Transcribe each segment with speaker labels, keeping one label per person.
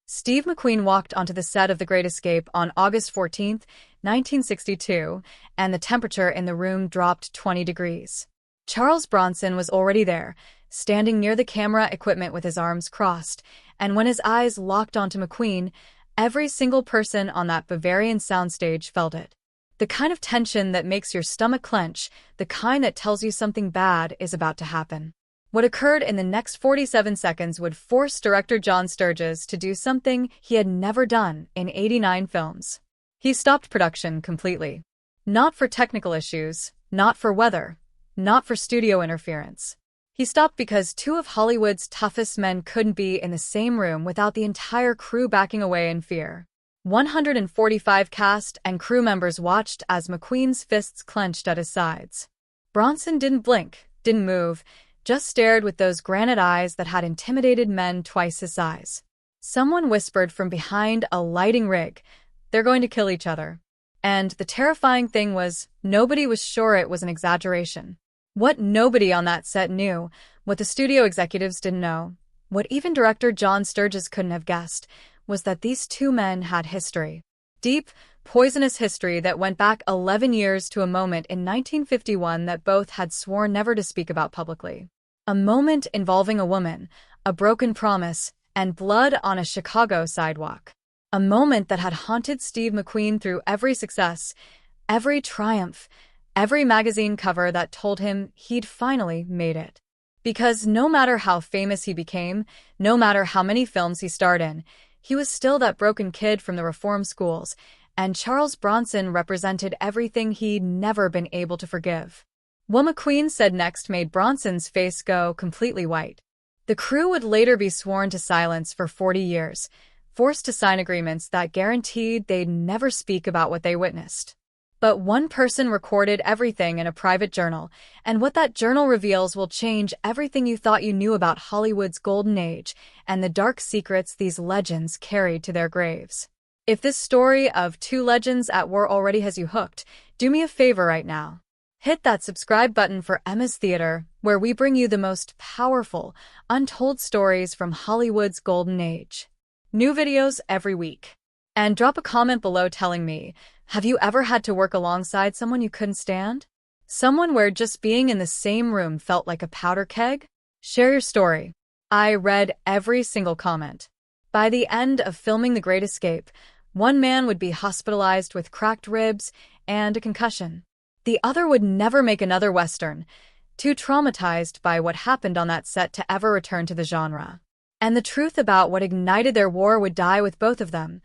Speaker 1: Steve McQueen walked onto the set of The Great Escape on August 14, 1962, and the temperature in the room dropped 20 degrees. Charles Bronson was already there, standing near the camera equipment with his arms crossed, and when his eyes locked onto McQueen, every single person on that Bavarian soundstage felt it. The kind of tension that makes your stomach clench, the kind that tells you something bad is about to happen. What occurred in the next 47 seconds would force director John Sturges to do something he had never done in 89 films. He stopped production completely. Not for technical issues, not for weather, not for studio interference. He stopped because two of Hollywood's toughest men couldn't be in the same room without the entire crew backing away in fear. 145 cast and crew members watched as McQueen's fists clenched at his sides. Bronson didn't blink, didn't move, just stared with those granite eyes that had intimidated men twice his size. Someone whispered from behind a lighting rig, "They're going to kill each other." And the terrifying thing was, nobody was sure it was an exaggeration. What nobody on that set knew, what the studio executives didn't know, what even director John Sturges couldn't have guessed, was that these two men had history. Deep, poisonous history that went back 11 years to a moment in 1951 that both had sworn never to speak about publicly. A moment involving a woman, a broken promise, and blood on a Chicago sidewalk. A moment that had haunted Steve McQueen through every success, every triumph, every magazine cover that told him he'd finally made it. Because no matter how famous he became, no matter how many films he starred in, he was still that broken kid from the reform schools, and Charles Bronson represented everything he'd never been able to forgive. What McQueen said next made Bronson's face go completely white. The crew would later be sworn to silence for 40 years, forced to sign agreements that guaranteed they'd never speak about what they witnessed. But one person recorded everything in a private journal, and what that journal reveals will change everything you thought you knew about Hollywood's golden age and the dark secrets these legends carried to their graves. If this story of two legends at war already has you hooked, do me a favor right now. Hit that subscribe button for Emma's Theater, where we bring you the most powerful, untold stories from Hollywood's golden age. New videos every week. And drop a comment below telling me, have you ever had to work alongside someone you couldn't stand? Someone where just being in the same room felt like a powder keg? Share your story. I read every single comment. By the end of filming The Great Escape, one man would be hospitalized with cracked ribs and a concussion. The other would never make another Western, too traumatized by what happened on that set to ever return to the genre. And the truth about what ignited their war would die with both of them,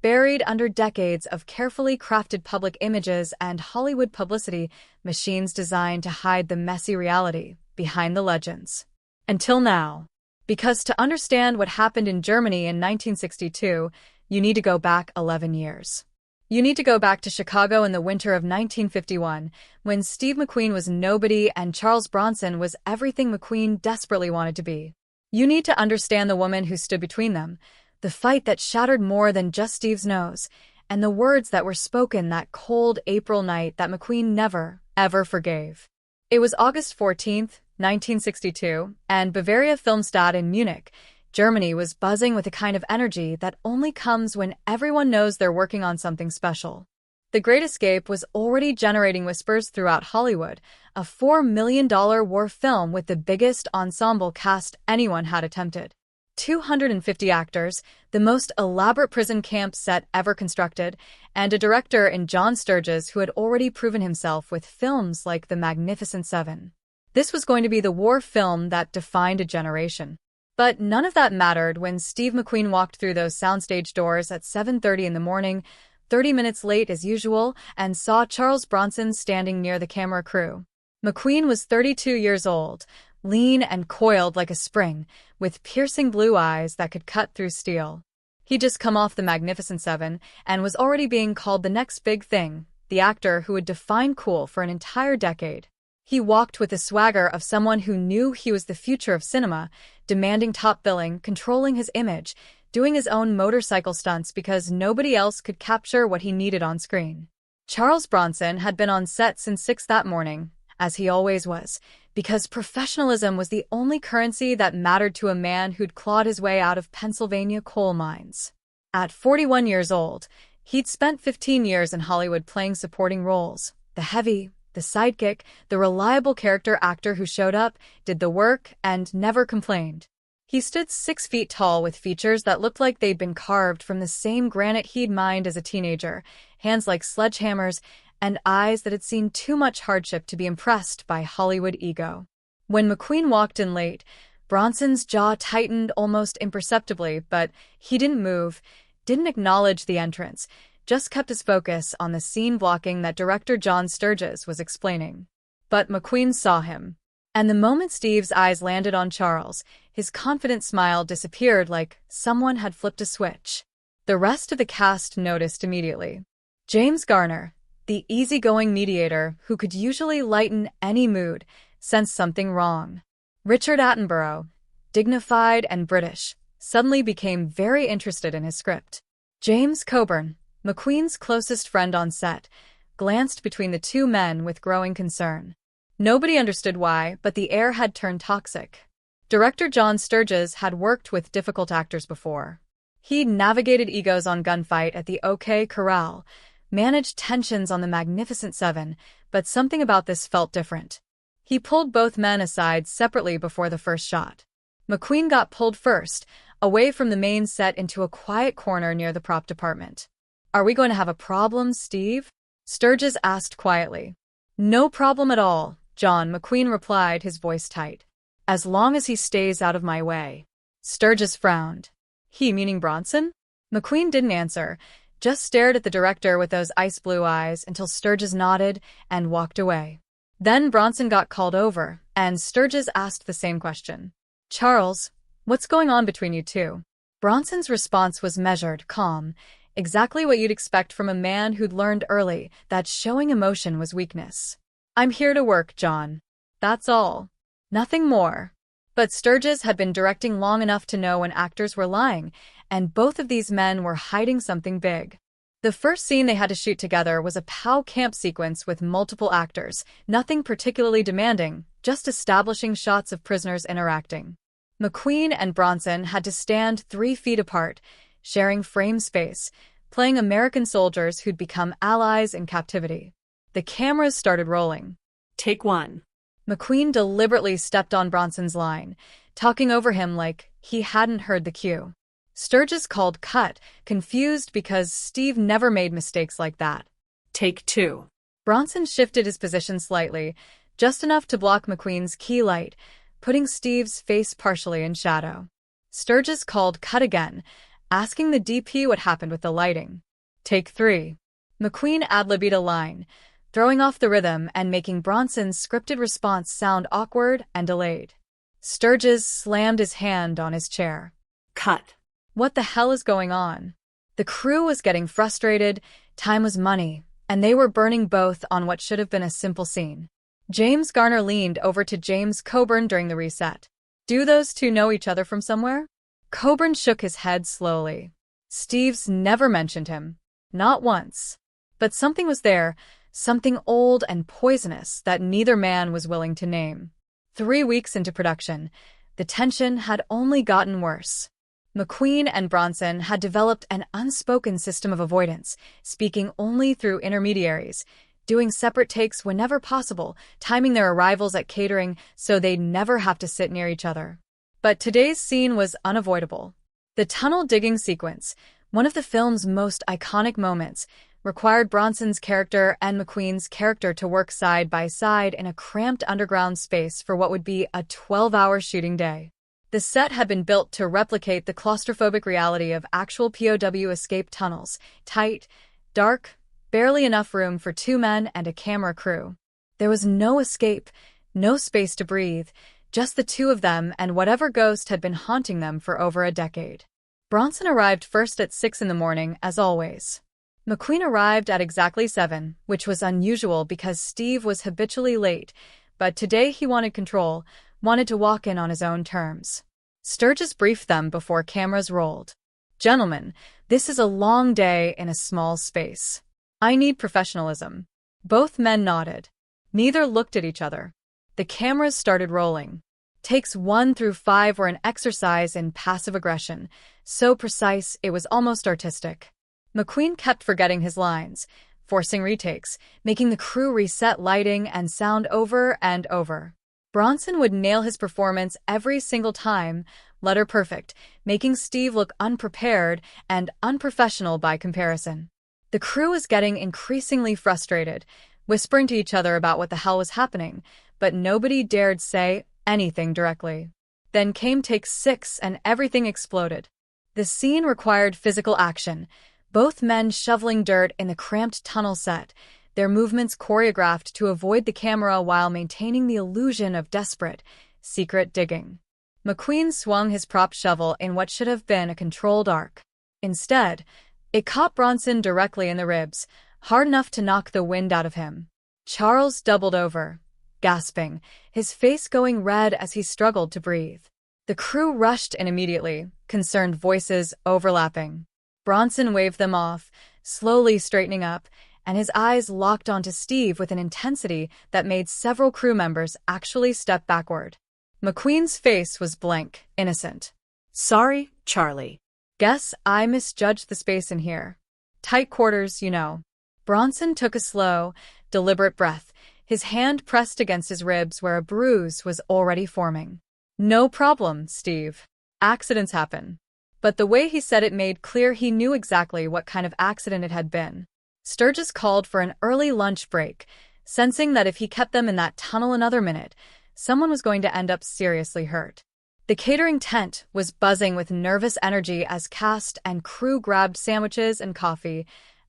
Speaker 1: buried under decades of carefully crafted public images and Hollywood publicity machines designed to hide the messy reality behind the legends. Until now. Because to understand what happened in Germany in 1962, you need to go back 11 years. You need to go back to Chicago in the winter of 1951, when Steve McQueen was nobody and Charles Bronson was everything McQueen desperately wanted to be. You need to understand the woman who stood between them, the fight that shattered more than just Steve's nose, and the words that were spoken that cold April night that McQueen never, ever forgave. It was August 14th, 1962, and Bavaria Filmstadt in Munich, Germany was buzzing with a kind of energy that only comes when everyone knows they're working on something special. The Great Escape was already generating whispers throughout Hollywood, a $4 million war film with the biggest ensemble cast anyone had attempted. 250 actors, the most elaborate prison camp set ever constructed, and a director in John Sturges who had already proven himself with films like The Magnificent Seven. This was going to be the war film that defined a generation. But none of that mattered when Steve McQueen walked through those soundstage doors at 7:30 in the morning, 30 minutes late as usual, and saw Charles Bronson standing near the camera crew. McQueen was 32 years old, lean and coiled like a spring, with piercing blue eyes that could cut through steel. He'd just come off The Magnificent Seven and was already being called the next big thing, the actor who would define cool for an entire decade. He walked with the swagger of someone who knew he was the future of cinema, demanding top billing, controlling his image, doing his own motorcycle stunts because nobody else could capture what he needed on screen. Charles Bronson had been on set since 6 that morning, as he always was, because professionalism was the only currency that mattered to a man who'd clawed his way out of Pennsylvania coal mines. At 41 years old, he'd spent 15 years in Hollywood playing supporting roles: the heavy, the sidekick, the reliable character actor who showed up, did the work, and never complained. He stood 6 feet tall with features that looked like they'd been carved from the same granite he'd mined as a teenager, hands like sledgehammers, and eyes that had seen too much hardship to be impressed by Hollywood ego. When McQueen walked in late, Bronson's jaw tightened almost imperceptibly, but he didn't move, didn't acknowledge the entrance, just kept his focus on the scene blocking that director John Sturges was explaining. But McQueen saw him. And the moment Steve's eyes landed on Charles, his confident smile disappeared like someone had flipped a switch. The rest of the cast noticed immediately. James Garner, the easygoing mediator who could usually lighten any mood, sensed something wrong. Richard Attenborough, dignified and British, suddenly became very interested in his script. James Coburn, McQueen's closest friend on set, glanced between the two men with growing concern. Nobody understood why, but the air had turned toxic. Director John Sturges had worked with difficult actors before. He'd navigated egos on Gunfight at the OK Corral, managed tensions on the Magnificent Seven, but something about this felt different. He pulled both men aside separately before the first shot. McQueen got pulled first, away from the main set into a quiet corner near the prop department. "Are we going to have a problem, Steve?" Sturges asked quietly. "No problem at all," John McQueen replied, his voice tight. "As long as he stays out of my way." Sturges frowned. He meaning Bronson? McQueen didn't answer, just stared at the director with those ice blue eyes until Sturges nodded and walked away. Then Bronson got called over, and Sturges asked the same question. "Charles, what's going on between you two?" Bronson's response was measured, calm, exactly what you'd expect from a man who'd learned early that showing emotion was weakness. "I'm here to work, John. That's all. Nothing more." But Sturges had been directing long enough to know when actors were lying, and both of these men were hiding something big. The first scene they had to shoot together was a POW camp sequence with multiple actors, nothing particularly demanding, just establishing shots of prisoners interacting. McQueen and Bronson had to stand 3 feet apart, sharing frame space, playing American soldiers who'd become allies in captivity. The cameras started rolling.
Speaker 2: "Take 1.
Speaker 1: McQueen deliberately stepped on Bronson's line, talking over him like he hadn't heard the cue. Sturges called cut, confused because Steve never made mistakes like that.
Speaker 2: "Take 2.
Speaker 1: Bronson shifted his position slightly, just enough to block McQueen's key light, putting Steve's face partially in shadow. Sturges called cut again, asking the DP what happened with the lighting. "Take 3. McQueen ad-libbed a line, throwing off the rhythm and making Bronson's scripted response sound awkward and delayed. Sturges slammed his hand on his chair.
Speaker 2: "Cut."
Speaker 1: What the hell is going on? The crew was getting frustrated, time was money, and they were burning both on what should have been a simple scene. James Garner leaned over to James Coburn during the reset. "Do those two know each other from somewhere?" Coburn shook his head slowly. "Steve's never mentioned him. Not once. But something was there, something old and poisonous that neither man was willing to name." 3 weeks into production, the tension had only gotten worse. McQueen and Bronson had developed an unspoken system of avoidance, speaking only through intermediaries, doing separate takes whenever possible, timing their arrivals at catering so they'd never have to sit near each other. But today's scene was unavoidable. The tunnel digging sequence, one of the film's most iconic moments, required Bronson's character and McQueen's character to work side by side in a cramped underground space for what would be a 12-hour shooting day. The set had been built to replicate the claustrophobic reality of actual POW escape tunnels, tight, dark, barely enough room for 2 men and a camera crew. There was no escape, no space to breathe, just the 2 of them and whatever ghost had been haunting them for over a decade. Bronson arrived first at 6 in the morning, as always. McQueen arrived at exactly 7, which was unusual because Steve was habitually late, but today he wanted control, wanted to walk in on his own terms. Sturges briefed them before cameras rolled. "Gentlemen, this is a long day in a small space. I need professionalism." Both men nodded. Neither looked at each other. The cameras started rolling. Takes 1 through 5 were an exercise in passive aggression, so precise it was almost artistic. McQueen kept forgetting his lines, forcing retakes, making the crew reset lighting and sound over and over. Bronson would nail his performance every single time, letter perfect, making Steve look unprepared and unprofessional by comparison. The crew was getting increasingly frustrated, whispering to each other about what the hell was happening, but nobody dared say anything directly. Then came take 6 and everything exploded. The scene required physical action, both men shoveling dirt in the cramped tunnel set, their movements choreographed to avoid the camera while maintaining the illusion of desperate, secret digging. McQueen swung his prop shovel in what should have been a controlled arc. Instead, it caught Bronson directly in the ribs, hard enough to knock the wind out of him. Charles doubled over, gasping, his face going red as he struggled to breathe. The crew rushed in immediately, concerned voices overlapping. Bronson waved them off, slowly straightening up, and his eyes locked onto Steve with an intensity that made several crew members actually step backward. McQueen's face was blank, innocent.
Speaker 2: Sorry, Charlie.
Speaker 1: Guess I misjudged the space in here. Tight quarters, you know. Bronson took a slow, deliberate breath, his hand pressed against his ribs where a bruise was already forming. No problem, Steve. Accidents happen. But the way he said it made clear he knew exactly what kind of accident it had been. Sturgis called for an early lunch break, sensing that if he kept them in that tunnel another minute, someone was going to end up seriously hurt. The catering tent was buzzing with nervous energy as cast and crew grabbed sandwiches and coffee,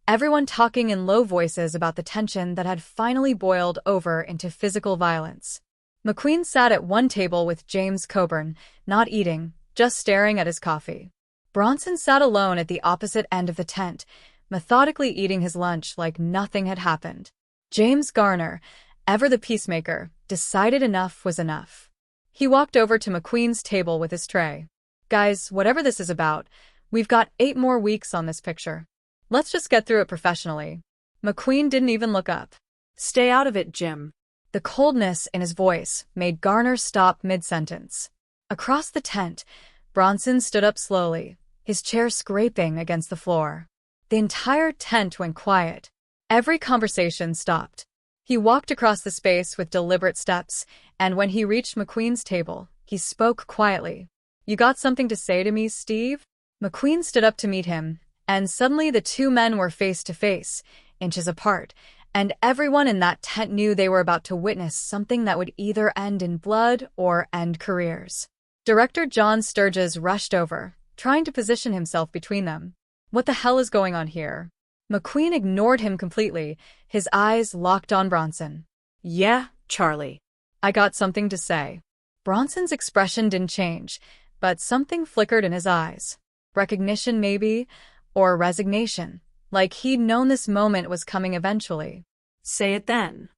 Speaker 1: everyone talking in low voices about the tension that had finally boiled over into physical violence. McQueen sat at one table with James Coburn, not eating, just staring at his coffee. Bronson sat alone at the opposite end of the tent, methodically eating his lunch like nothing had happened. James Garner, ever the peacemaker, decided enough was enough. He walked over to McQueen's table with his tray. Guys, whatever this is about, we've got 8 more weeks on this picture. Let's just get through it professionally. McQueen didn't even look up.
Speaker 2: Stay out of it, Jim.
Speaker 1: The coldness in his voice made Garner stop mid-sentence. Across the tent, Bronson stood up slowly, his chair scraping against the floor. The entire tent went quiet. Every conversation stopped. He walked across the space with deliberate steps, and when he reached McQueen's table, he spoke quietly. You got something to say to me, Steve? McQueen stood up to meet him, and suddenly the two men were face to face, inches apart, and everyone in that tent knew they were about to witness something that would either end in blood or end careers. Director John Sturgis rushed over, trying to position himself between them. What the hell is going on here? McQueen ignored him completely, his eyes locked on Bronson.
Speaker 2: Yeah, Charlie.
Speaker 1: I got something to say. Bronson's expression didn't change, but something flickered in his eyes. Recognition, maybe, or resignation, like he'd known this moment was coming eventually.
Speaker 2: Say it then.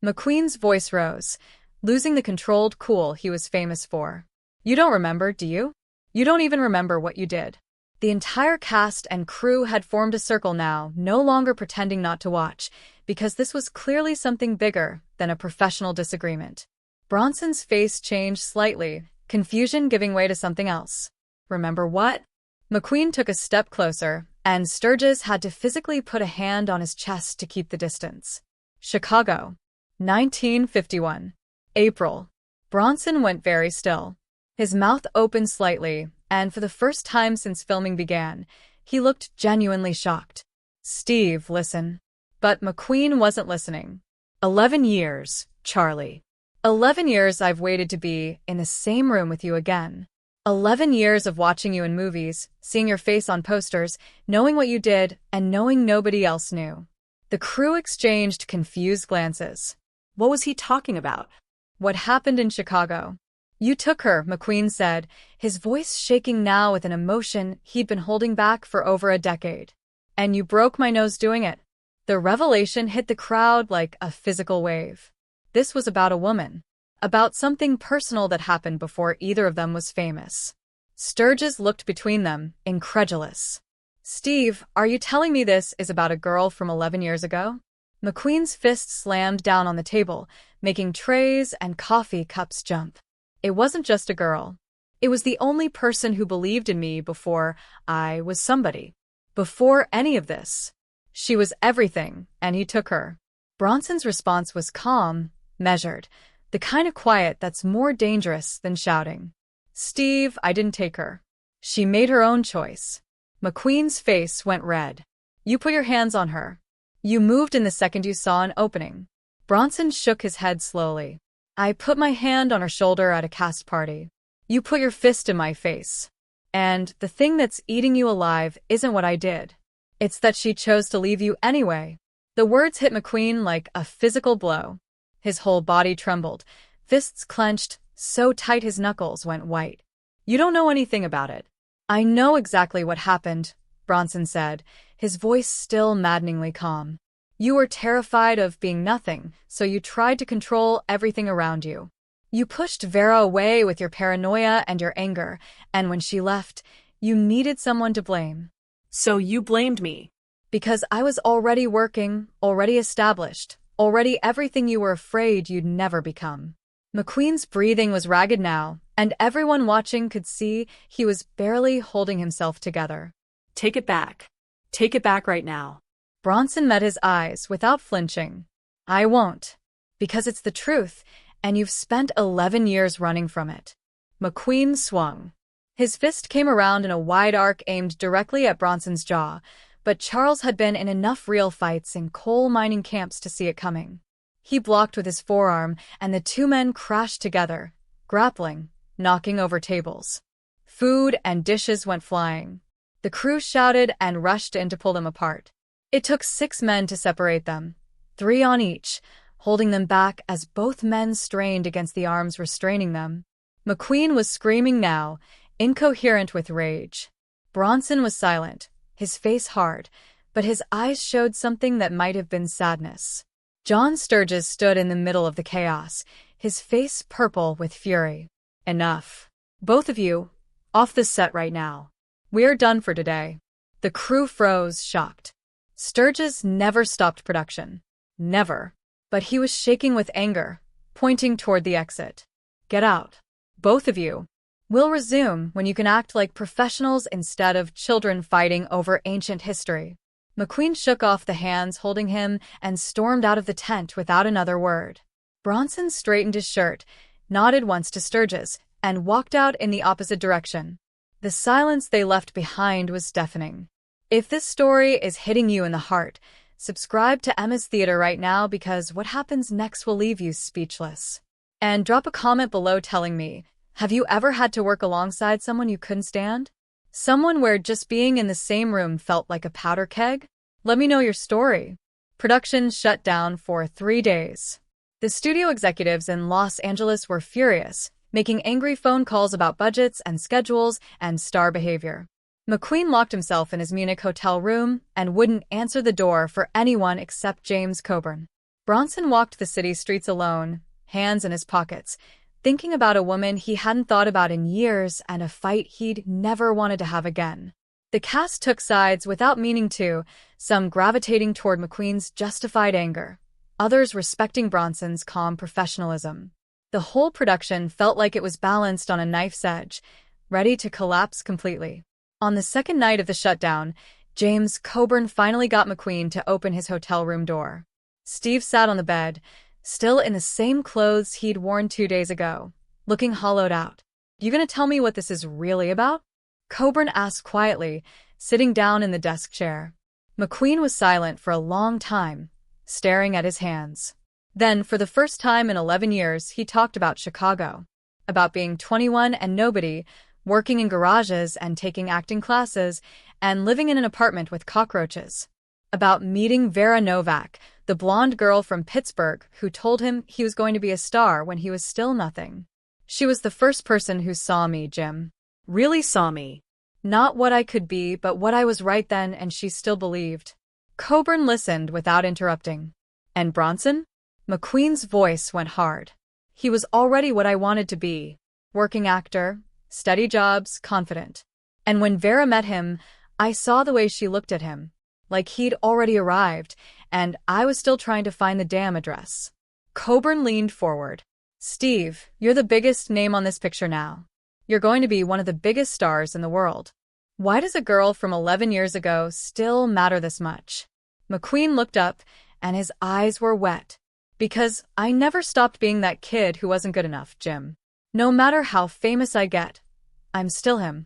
Speaker 1: McQueen's voice rose, losing the controlled cool he was famous for. You don't remember, do you? You don't even remember what you did. The entire cast and crew had formed a circle now, no longer pretending not to watch, because this was clearly something bigger than a professional disagreement. Bronson's face changed slightly, confusion giving way to something else. Remember what? McQueen took a step closer, and Sturgis had to physically put a hand on his chest to keep the distance. Chicago, 1951. April. Bronson went very still. His mouth opened slightly, and for the first time since filming began, he looked genuinely shocked. Steve, listen. But McQueen wasn't listening. 11 years, Charlie. 11 years I've waited to be in the same room with you again. 11 years of watching you in movies, seeing your face on posters, knowing what you did, and knowing nobody else knew. The crew exchanged confused glances.
Speaker 2: What was he talking about?
Speaker 1: What happened in Chicago? You took her, McQueen said, his voice shaking now with an emotion he'd been holding back for over a decade. And you broke my nose doing it. The revelation hit the crowd like a physical wave. This was about a woman. About something personal that happened before either of them was famous. Sturgis looked between them, incredulous. Steve, are you telling me this is about a girl from 11 years ago? McQueen's fist slammed down on the table, making trays and coffee cups jump. It wasn't just a girl. It was the only person who believed in me before I was somebody. Before any of this. She was everything, and he took her. Bronson's response was calm, measured, the kind of quiet that's more dangerous than shouting. Steve, I didn't take her. She made her own choice. McQueen's face went red. You put your hands on her. You moved in the second you saw an opening. Bronson shook his head slowly. I put my hand on her shoulder at a cast party. You put your fist in my face. And the thing that's eating you alive isn't what I did. It's that she chose to leave you anyway. The words hit McQueen like a physical blow. His whole body trembled, fists clenched, so tight his knuckles went white. You don't know anything about it. I know exactly what happened, Bronson said, his voice still maddeningly calm. You were terrified of being nothing, so you tried to control everything around you. You pushed Vera away with your paranoia and your anger, and when she left, you needed someone to blame.
Speaker 2: So you blamed me.
Speaker 1: Because I was already working, already established, already everything you were afraid you'd never become. McQueen's breathing was ragged now, and everyone watching could see he was barely holding himself together.
Speaker 2: Take it back. Take it back right now.
Speaker 1: Bronson met his eyes without flinching. I won't. Because it's the truth, and you've spent 11 years running from it. McQueen swung. His fist came around in a wide arc aimed directly at Bronson's jaw, but Charles had been in enough real fights in coal mining camps to see it coming. He blocked with his forearm, and the two men crashed together, grappling, knocking over tables. Food and dishes went flying. The crew shouted and rushed in to pull them apart. It took 6 men to separate them, 3 on each, holding them back as both men strained against the arms restraining them. McQueen was screaming now, incoherent with rage. Bronson was silent, his face hard, but his eyes showed something that might have been sadness. John Sturgis stood in the middle of the chaos, his face purple with fury. Enough. Both of you, off the set right now. We're done for today. The crew froze, shocked. Sturgis never stopped production. Never. But he was shaking with anger, pointing toward the exit. Get out. Both of you. We'll resume when you can act like professionals instead of children fighting over ancient history. McQueen shook off the hands holding him and stormed out of the tent without another word. Bronson straightened his shirt, nodded once to Sturgis, and walked out in the opposite direction. The silence they left behind was deafening. If this story is hitting you in the heart, subscribe to Emma's Theater right now because what happens next will leave you speechless. And drop a comment below telling me, have you ever had to work alongside someone you couldn't stand? Someone where just being in the same room felt like a powder keg? Let me know your story. Production shut down for 3 days. The studio executives in Los Angeles were furious, making angry phone calls about budgets and schedules and star behavior. McQueen locked himself in his Munich hotel room and wouldn't answer the door for anyone except James Coburn. Bronson walked the city streets alone, hands in his pockets, thinking about a woman he hadn't thought about in years and a fight he'd never wanted to have again. The cast took sides without meaning to, some gravitating toward McQueen's justified anger, others respecting Bronson's calm professionalism. The whole production felt like it was balanced on a knife's edge, ready to collapse completely. On the second night of the shutdown, James Coburn finally got McQueen to open his hotel room door. Steve sat on the bed, still in the same clothes he'd worn 2 days ago, looking hollowed out. You gonna tell me what this is really about? Coburn asked quietly, sitting down in the desk chair. McQueen was silent for a long time, staring at his hands. Then, for the first time in 11 years, he talked about Chicago. About being 21 and nobody, working in garages and taking acting classes, and living in an apartment with cockroaches. About meeting Vera Novak, the blonde girl from Pittsburgh who told him he was going to be a star when he was still nothing. She was the first person who saw me, Jim.
Speaker 2: Really saw me.
Speaker 1: Not what I could be, but what I was right then, and she still believed. Coburn listened without interrupting. And Bronson? McQueen's voice went hard. He was already what I wanted to be. Working actor, steady jobs, confident. And when Vera met him, I saw the way she looked at him. like he'd already arrived, and I was still trying to find the damn address. Coburn leaned forward. Steve, you're the biggest name on this picture now. You're going to be one of the biggest stars in the world. Why does a girl from 11 years ago still matter this much? McQueen looked up, and his eyes were wet. Because I never stopped being that kid who wasn't good enough, Jim. No matter how famous I get, I'm still him.